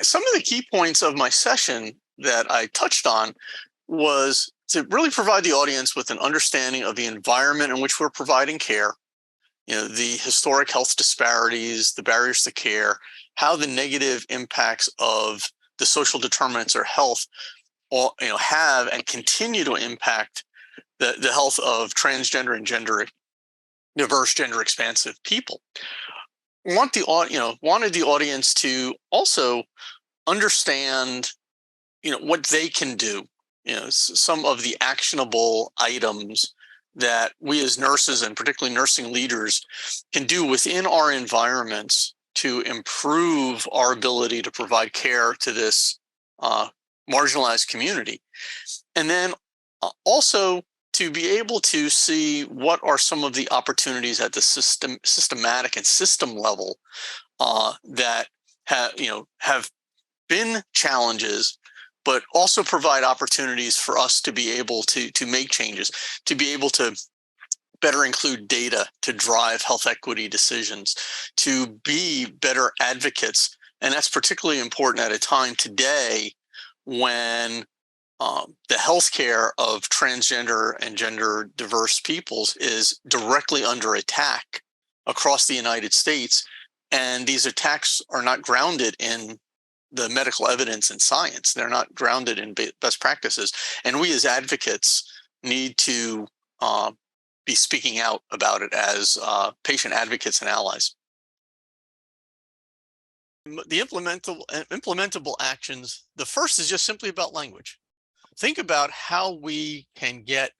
Some of the key points of my session that I touched on was to really provide the audience with an understanding of the environment in which we're providing care, the historic health disparities, the barriers to care, how the negative impacts of the social determinants of health have and continue to impact the health of transgender and gender diverse, gender expansive people. Wanted the audience to also understand, what they can do, some of the actionable items that we as nurses and particularly nursing leaders can do within our environments to improve our ability to provide care to this marginalized community. And then also to be able to see what are some of the opportunities at the systematic and system level that have been challenges, but also provide opportunities for us to be able to make changes, to be able to better include data to drive health equity decisions, to be better advocates. And that's particularly important at a time today when the healthcare of transgender and gender diverse peoples is directly under attack across the United States. And these attacks are not grounded in the medical evidence and science. They're not grounded in best practices. And we as advocates need to be speaking out about it as patient advocates and allies. The implementable actions, the first is just simply about language. Think about how we can get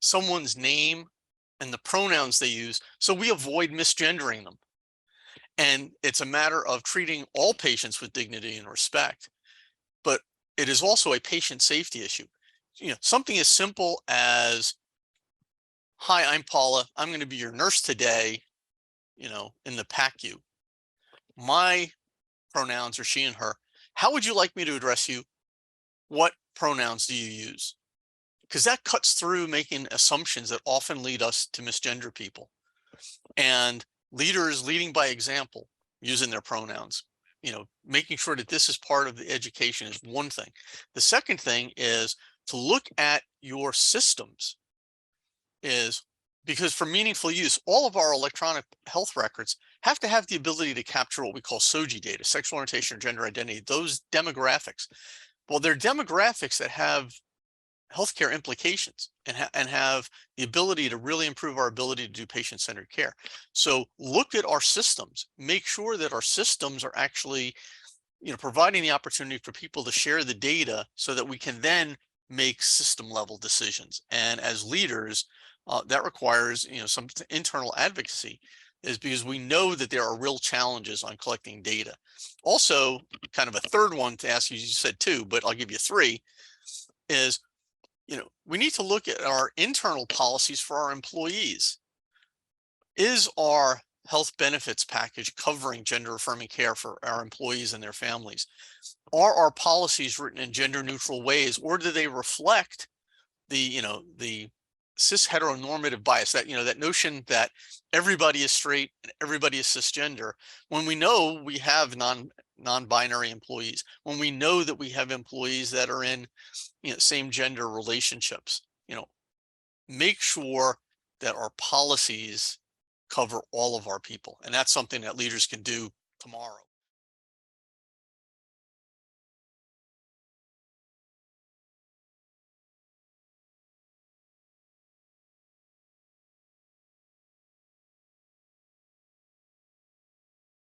someone's name and the pronouns they use so we avoid misgendering them. And it's a matter of treating all patients with dignity and respect, but it is also a patient safety issue. Something as simple as, "Hi, I'm Paula. I'm going to be your nurse today, in the PACU. My pronouns are she and her. How would you like me to address you? What pronouns do you use?" Because that cuts through making assumptions that often lead us to misgender people. And leaders leading by example, using their pronouns, making sure that this is part of the education is one thing. The second thing is to look at your systems, because for meaningful use, all of our electronic health records have to have the ability to capture what we call SOGI data, sexual orientation or gender identity, those demographics. Well, they're demographics that have healthcare implications and have the ability to really improve our ability to do patient-centered care. So look at our systems, make sure that our systems are actually, providing the opportunity for people to share the data so that we can then make system level decisions. And as leaders, that requires, some internal advocacy, is because we know that there are real challenges on collecting data. Also, kind of a third one to ask you, you said two, but I'll give you three, is we need to look at our internal policies for our employees. Is our health benefits package covering gender affirming care for our employees and their families? Are our policies written in gender neutral ways, or do they reflect the cis heteronormative bias, that notion that everybody is straight and everybody is cisgender, when we know we have non-binary employees, when we know that we have employees that are in same gender relationships. Make sure that our policies cover all of our people, and that's something that leaders can do tomorrow.